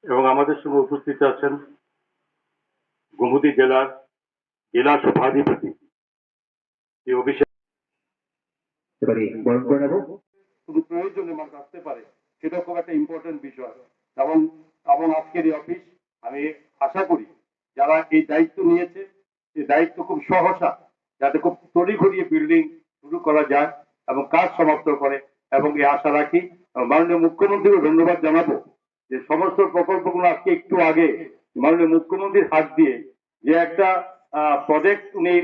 এবং আমাদের সঙ্গে উপস্থিত আছেন গোমতী জেলার জেলা সভাধিপতি শ্রী অভিষেক। এবারে বরণ করে নেব। শুধু প্রয়োজনে মানুষ আসতে পারে, সেটা খুব একটা ইম্পর্টেন্ট বিষয়। এবং এবং আজকের এই অফিস, আমি আশা করি যারা এই দায়িত্ব নিয়েছে সেই দায়িত্ব খুব সহসা যাতে খুব তড়িঘড়িয়ে বিল্ডিং শুরু করা যায় এবং কাজ সমাপ্ত করে, এবং এই আশা রাখি। মাননীয় মুখ্যমন্ত্রীকে ধন্যবাদ জানাবো যে সমস্ত প্রকল্পগুলো আজকে একটু আগে মাননীয় মুখ্যমন্ত্রীর হাত দিয়ে যে একটা প্রজেক্ট উনি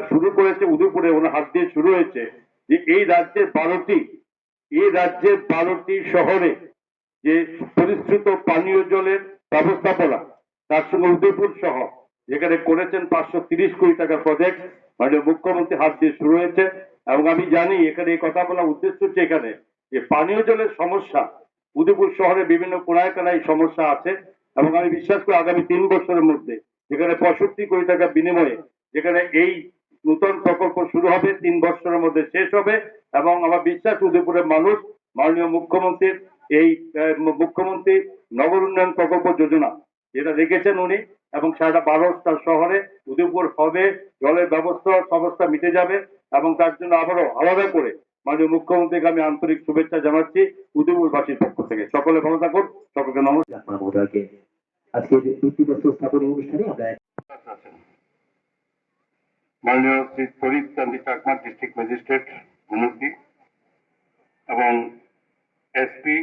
শুরু করেছে, উদয়পুরে ওনার হাত দিয়ে শুরু হয়েছে, যে এই রাজ্যের 12টি শহরে যে পরিশ্রুত পানীয় জলের ব্যবস্থাপনা, তার সঙ্গে উদয়পুর সহ যেখানে করেছেন 530 কোটি টাকার প্রজেক্ট মাননীয় মুখ্যমন্ত্রী হাত দিয়ে শুরু হয়েছে। এবং আমি জানি এখানে এই কথা বলার উদ্দেশ্য হচ্ছে এখানে যে পানীয় জলের সমস্যা উদয়পুর শহরে বিভিন্ন কোনায় কোনায় সমস্যা আছে, এবং আমি বিশ্বাস করি আগামী 3 বছরের মধ্যে যেখানে 65 কোটি টাকা বিনিময়ে যেখানে এই নতুন প্রকল্প শুরু হবে, 3 বছরের মধ্যে শেষ হবে। এবং আমার বিশ্বাস উদয়পুরের মানুষ মাননীয় মুখ্যমন্ত্রীর এই মুখ্যমন্ত্রী নগর উন্নয়ন প্রকল্প যোজনা যেটা রেখেছেন উনি, এবং সারা 12টা শহরে উদয়পুর হবে, জলের ব্যবস্থা সমস্যা মিটে যাবে। এবং তার জন্য আবারও আলাদা করে মাননীয় মুখ্যমন্ত্রীকে আমি আন্তরিক শুভেচ্ছা জানাচ্ছি উদয়পুরবাসীর পক্ষ থেকে। সকলে ভালো থাকুন, সকলকে নমস্কার। মহোদয়কে আজকের ভিত্তিপ্রস্তর স্থাপনী অনুষ্ঠানে আমরা মাননীয় শ্রী ফরিদ চান্দি চাকমা ডিস্ট্রিক্ট ম্যাজিস্ট্রেট গোমতী এবং এসপি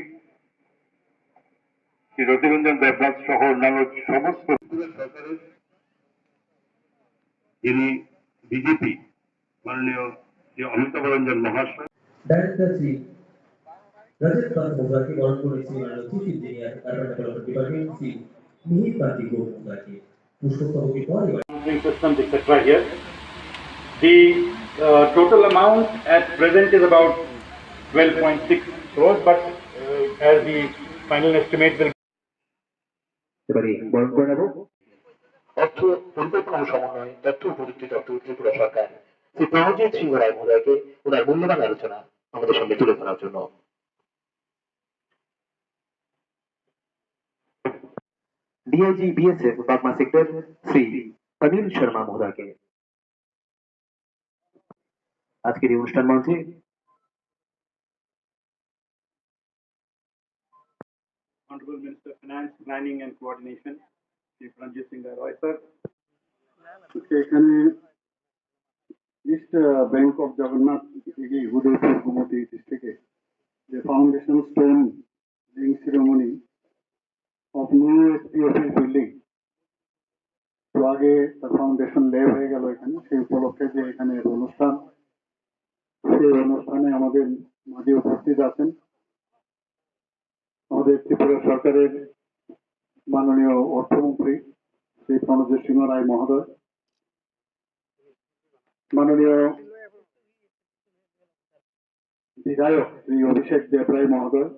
শ্রী রতিরঞ্জন দেবরাজ সহ অন্যান্য সমস্ত সরকারের যিনি বিজেপি মাননীয় শ্রী অমিতাভ রঞ্জন মহাশয়, ডাইরেক্টর শ্রী রজত পাল মহোদয়কে বরণ করে শ্রী মাননীয় chief engineer carbon development department Shri Mihir Kanti মহোদয়কে পুষ্পস্তবকের পর systems etc. here. The total amount at present is about 12.6 crores, but as the final estimate will এবারে বরণ করে নেব। অর্থ পরিকল্পনা ও সমন্বয় তথ্য ও প্রযুক্তি দপ্তর ত্রিপুরা সরকার শ্রী প্রণজিৎ সিংহ রায় মহোদয়কে ওনার মূল্যবান আলোচনা আমাদের সঙ্গে তুলে ধরার জন্য DIG BSF Bagma sector Shri Anil Sharma মহোদয়কে আজকের এই অনুষ্ঠান মঞ্চে Honorable Minister of Finance, Planning and Coordination, Shri Pranjit Singh Roy sir. এখানে ইস্ট ব্যাংক অফ জগন্নাথ থেকে উদয়পুর গোমতী ডিস্ট্রিক্টে যে foundation stone laying ceremony of new SP office building, তো আগে তার ফাউন্ডেশন লে হয়ে গেল এখানে, সেই উপলক্ষে যে এখানে অনুষ্ঠান, সেই অনুষ্ঠানে আমাদের মাঝে উপস্থিত আছেন আমাদের ত্রিপুরা সরকারের মাননীয় অর্থমন্ত্রী শ্রী প্রণজিৎ সিংহ রায় মহোদয়, মাননীয় বিধায়ক শ্রী অভিষেক দেবরায় মহোদয়,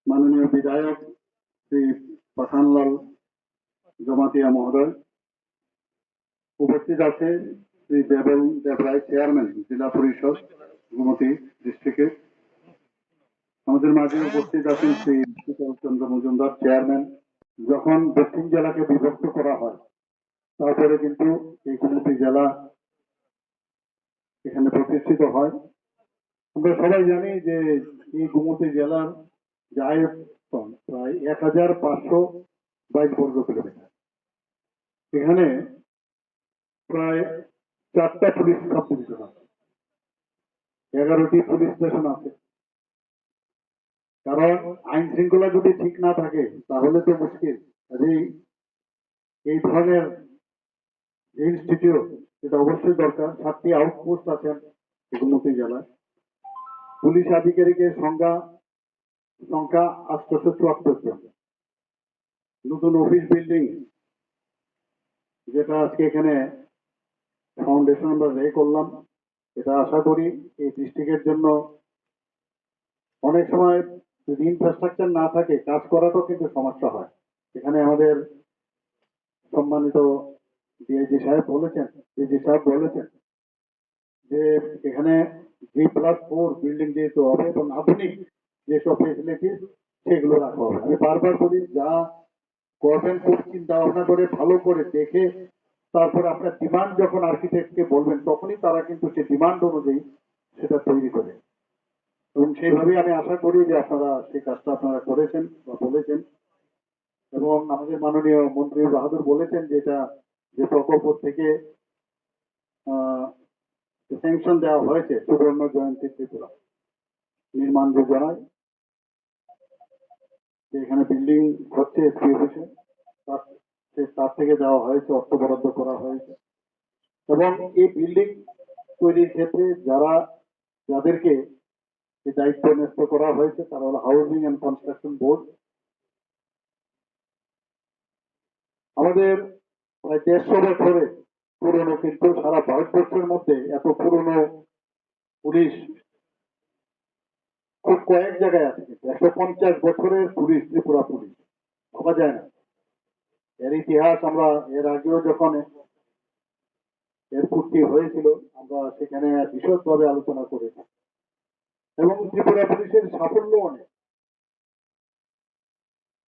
মাননীয় বিধায়ক শ্রী পাঠানলাল জমাতিয়া মহোদয়, উপস্থিত আছে শ্রী দেবল দেবরায় চেয়ারম্যান জেলা পরিষদ গোমতী ডিস্ট্রিক্টের, আমাদের মাঝে উপস্থিত আছেন শ্রী শীতল চন্দ্র মজুমদার চেয়ারম্যান। যখন দক্ষিণ জেলাকে বিভক্ত করা হয় তারপরে কিন্তু এই গোমতী জেলা এখানে প্রতিষ্ঠিত হয়। আমরা সবাই জানি যে এই গোমতী জেলার যে আয়তন প্রায় 1522 বর্গ কিলোমিটার। এখানে প্রায় 4টা পুলিশ সাব ডিভিশন আছে, 11টি পুলিশ স্টেশন আছে। কারণ আইন শৃঙ্খলা যদি ঠিক না থাকে তাহলে তো মুশকিল। এই ধরনের ইনস্টিটিউট এটা অবশ্যই দরকার। 7টি আউটপোস্ট আছেন গোমতী জেলায়। পুলিশ আধিকারিকের সংখ্যা 874 জন। নতুন অফিস বিল্ডিং যেটা আজকে এখানে ফাউন্ডেশন আমরা লে করলাম, এটা আশা করি এই ডিস্ট্রিক্টের জন্য অনেক সময় যদি ইনফ্রাস্ট্রাকচার না থাকে কাজ করাটাও কিন্তু সমস্যা হয়। এখানে আমাদের সম্মানিত ডিআইজি সাহেব বলেছেন যে এখানে G+4 বিল্ডিং যেহেতু হবে এবং আধুনিক যেসব ফেসিলিটিস সেগুলো রাখা হবে। আমি বারবার বলি, যা করবেন খুব চিন্তা ভাবনা করে ভালো করে দেখে তারপর আপনার ডিমান্ড যখন আর্কিটেক্টকে বলবেন তখনই তারা কিন্তু সেই ডিমান্ড অনুযায়ী সেটা তৈরি করে। এবং সেইভাবেই আমি আশা করি যে আপনারা সেই কাজটা আপনারা করেছেন বা বলেছেন। এবং আমাদের মাননীয় মন্ত্রী বাহাদুর বলেছেন যে এটা যে প্রকল্প থেকে স্যাংশন দেওয়া হয়েছে সুবর্ণ জয়ন্তী ত্রিপুরা নির্মাণ যোজনায়, যে এখানে বিল্ডিং হচ্ছে এসপি অফিসে, তার থেকে দেওয়া হয়েছে, অর্থ বরাদ্দ করা হয়েছে। এবং এই বিল্ডিং তৈরির ক্ষেত্রে যাদেরকে এই দায়িত্ব ন্যস্ত করা হয়েছে তারা হলো হাউজিং অ্যান্ড কনস্ট্রাকশন বোর্ড। আমাদের প্রায় 150 বছরের পুরনো, কিন্তু সারা ভারতবর্ষের মধ্যে এত পুরনো পুলিশ খুব কয়েক জায়গায় আছে। কিন্তু 150 বছরের পুলিশ, ত্রিপুরা পুলিশ, ভাবা যায় না। এর ইতিহাস আমরা এর আগেও যখন এর পূর্তি হয়েছিল আমরা সেখানে বিশদভাবে আলোচনা করেছি। এবং ত্রিপুরা পুলিশের সাফল্য অনেক।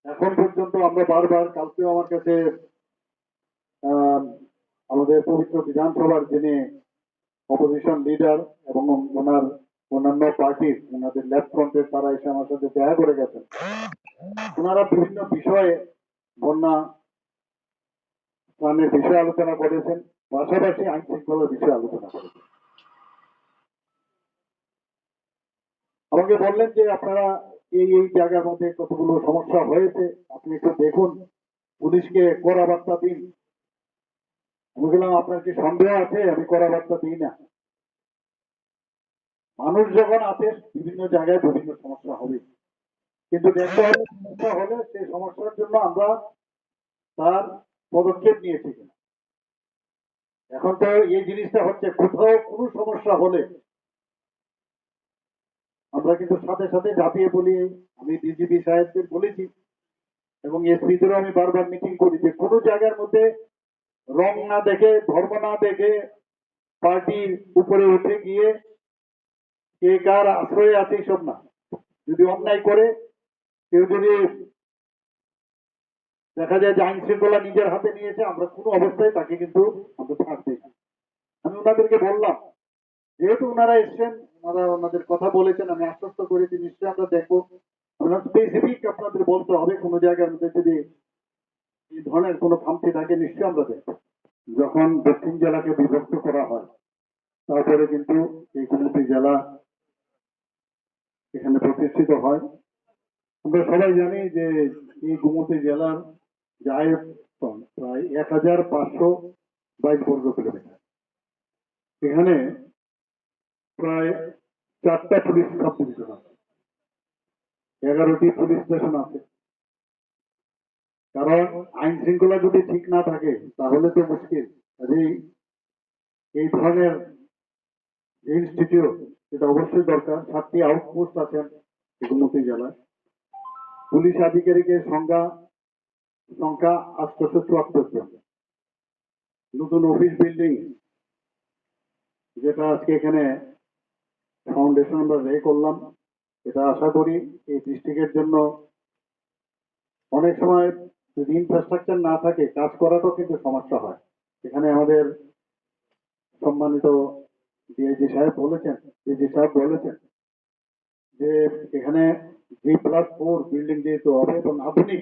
এখন পর্যন্ত আমরা বারবার, কালকেও আমার কাছে আহ, আমাদের পবিত্র বিধানসভার যিনি অপোজিশন লিডার এবং ওনার অন্যান্য পার্টির ওনাদের লেফট ফ্রন্টের তারা এসে আমার সাথে দেখা করে গেছেন। ওনারা বিভিন্ন বিষয়ে, বন্যা ত্রাণের বিষয়ে আলোচনা করেছেন, পাশাপাশি আইন শৃঙ্খলার বিষয়ে আলোচনা করেছেন। আমাকে বললেন যে আপনারা এই জায়গার মধ্যে কতগুলো সমস্যা হয়েছে, আপনি একটু দেখুন, পুলিশকে কড়া বার্তা দিন। আমি বললাম, আপনার কি সন্দেহ আছে আমি কড়া বার্তা দিই না? মানুষ যখন আছে বিভিন্ন জায়গায় বিভিন্ন সমস্যা হবে, কিন্তু দেখতে হবে সমস্যা হলে সেই সমস্যার জন্য আমরা তার পদক্ষেপ নিয়েছি কিনা। এখন তো এই জিনিসটা হচ্ছে, কোথাও কোনো সমস্যা হলে আমরা কিন্তু সাথে সাথে ঝাঁপিয়ে বলি। আমি ডিজিপি সাহেবদের বলেছি এবং এসপিদেরও আমি বারবার মিটিং করি যে কোনো জায়গার মধ্যে রং না দেখে, ধর্ম না দেখে, পার্টির উপরে উঠে গিয়ে কে কার আশ্রয়ে আছে এইসব না। যদি অন্যায় করে কেউ, যদি দেখা যায় যে আইন শৃঙ্খলা নিজের হাতে নিয়েছে, আমরা কোনো অবস্থায় তাকে কিন্তু আমরা ছাড় দিই না। আমি ওনাদেরকে বললাম, যেহেতু ওনারা এসছেন, ওনারা ওনাদের কথা বলেছেন, আমি আশ্বস্ত করেছি নিশ্চয়ই আমরা দেখবো। আপনার স্পেসিফিক আপনাদের বলতে হবে, কোনো জায়গার মধ্যে যদি এই ধরনের কোনো খামতি থাকে নিশ্চয়ই আমরা দেখবো। যখন দক্ষিণ জেলাকে বিভক্ত করা হয় তারপরে কিন্তু এই গোমতী জেলা এখানে প্রতিষ্ঠিত হয়। আমরা সবাই জানি যে এই গোমতী জেলার যে আয়তন প্রায় 1522 বর্গ কিলোমিটার। এখানে প্রায় 4টা পুলিশ সাব ডিভিশন আছে, 11টি পুলিশ স্টেশন আছে। কারণ আইন শৃঙ্খলা যদি ঠিক না থাকে তাহলে তো মুশকিল। এই ধরনের ইনস্টিটিউট এটা অবশ্যই দরকার। 7টি আউটপোস্ট আছেন গোমতী জেলায়। পুলিশ আধিকারিকের সংখ্যা 874 জন। নতুন অফিস বিল্ডিং যেটা আজকে এখানে ফাউন্ডেশন আমরা রে করলাম, এটা আশা করি এই ডিস্ট্রিক্টের জন্য, অনেক সময় যদি ইনফ্রাস্ট্রাকচার না থাকে কাজ করাটাও কিন্তু সমস্যা হয়। এখানে আমাদের সম্মানিত ডিআইজি সাহেব বলেছেন, ডিজি সাহেব বলেছেন যে এখানে G+4 বিল্ডিং যেহেতু হবে এবং আধুনিক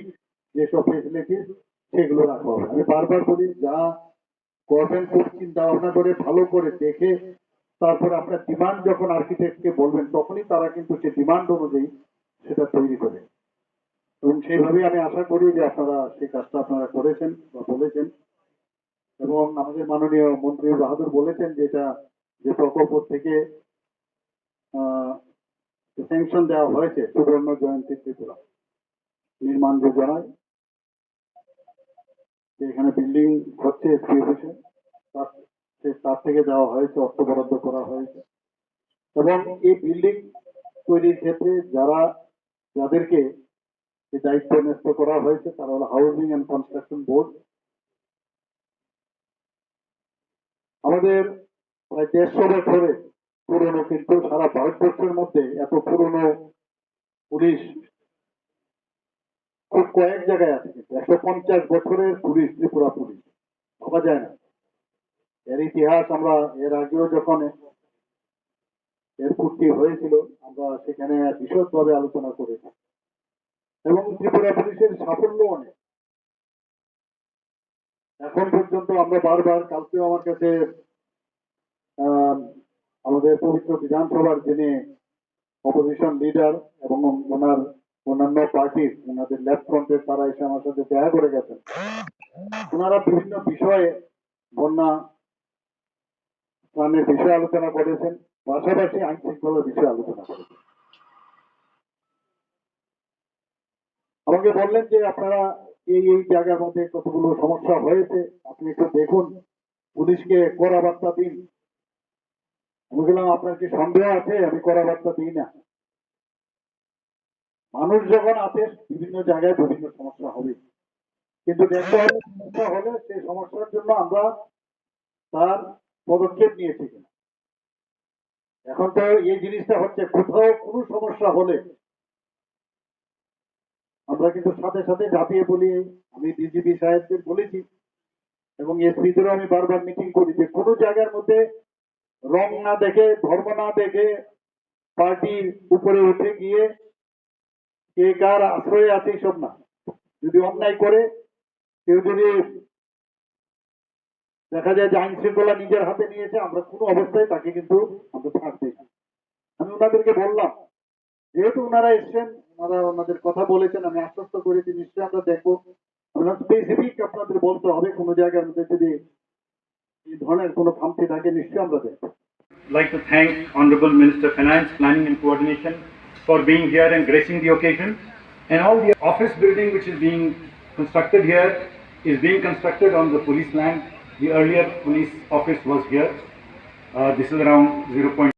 যেসব ফেসিলিটিস সেগুলো রাখা হবে। আমি বারবার বলি, যা করবেন খুব চিন্তা ভাবনা করে ভালো করে দেখে তারপর আপনার ডিমান্ড যখন আর্কিটেক্টকে বলবেন তখনই তারা কিন্তু সেই ডিমান্ড অনুযায়ী সেটা তৈরি করে। এবং সেইভাবেই আমি আশা করি যে আপনারা সেই কাজটা আপনারা করেছেন বা বলেছেন। এবং আমাদের মাননীয় মন্ত্রী বাহাদুর বলেছেন যে এটা যে প্রকল্প থেকে স্যাংশন দেওয়া হয়েছে সুবর্ণ জয়ন্তী ত্রিপুরা নির্মাণ যোজনায়, যে এখানে বিল্ডিং হচ্ছে এসপি অফিসে, তার থেকে দেওয়া হয়েছে, অর্থ বরাদ্দ করা হয়েছে। এবং এই বিল্ডিং তৈরির ক্ষেত্রে যাদেরকে এই দায়িত্ব ন্যস্ত করা হয়েছে তারা হলো হাউজিং অ্যান্ড কনস্ট্রাকশন বোর্ড। আমাদের প্রায় 150 বছরের পুরনো, কিন্তু সারা ভারতবর্ষের মধ্যে এত পুরনো পুলিশ খুব কয়েক জায়গায় আছে, কিন্তু 150 বছরের পুলিশ, ত্রিপুরা পুলিশ, ভাবা যায় না। এর ইতিহাস আমরা এর আগেও যখন এর পূর্তি হয়েছিল, আমরা সেখানে বিশদভাবে আলোচনা করেছি, এবং ত্রিপুরা পুলিশের সাফল্য অনেক। এখন পর্যন্ত আমরা বারবার, কালকেও আমার কাছে আমাদের পবিত্র বিধানসভার যিনি অপোজিশন লিডার এবং ওনার অন্যান্য পার্টির, ওনাদের লেফট ফ্রন্টের, তারা এসে আমার সাথে দেখা করে গেছেন। ওনারা বিভিন্ন বিষয়ে, বন্যা ত্রাণের বিষয়ে আলোচনা করেছেন, পাশাপাশি আইন শৃঙ্খলার বিষয়ে আলোচনা করেছেন। আমাকে বললেন যে আপনারা এই জায়গার মধ্যে কতগুলো সমস্যা হয়েছে, আপনি একটু দেখুন, পুলিশকে কড়া বার্তা দিন। আমি বললাম, আপনার কি সন্দেহ আছে আমি কড়া বার্তা দিই না? মানুষ যখন আছে, বিভিন্ন জায়গায় বিভিন্ন সমস্যা হবে, কিন্তু দেখতে হবে সমস্যা হলে সেই সমস্যার জন্য আমরা তার পদক্ষেপ নিয়েছি কিনা। এখন তো এই জিনিসটা হচ্ছে, কোথাও কোনো সমস্যা হলে আমরা কিন্তু সাথে সাথে ঝাঁপিয়ে বলি। আমি ডিজিপি সাহেবকে বলেছি এবং এসপিদেরও আমি বারবার মিটিং করি যে কোনো জায়গার মধ্যে রং না দেখে, ধর্ম না দেখে, পার্টির উপরে উঠে গিয়ে কে কার আশ্রয়ে আছে সব না। যদি অন্যায় করে কেউ, যদি দেখা যায় যে আইন শৃঙ্খলা নিজের হাতে নিয়েছে, আমরা কোনো অবস্থায় তাকে কিন্তু আমরা ছাড় দিই না। আমি ওনাদেরকে বললাম, যেহেতু ওনারা এসছেন, ওনারা ওনাদের কথা বলেছেন, আমি আশ্বস্ত করেছি নিশ্চয়ই আমরা দেখবো। আমরা স্পেসিফিক আপনাদের বলতে হবে, কোনো জায়গার মধ্যে যদি এই ধরনের কোনো খামতি থাকে, নিশ্চয়ই আমরা দেখবো। Like to thank Honorable Minister Finance, Planning and Coordination for being here and gracing the occasion, and all the office building which is being constructed here is being constructed on the police land. The earlier police office was here. This is around 0.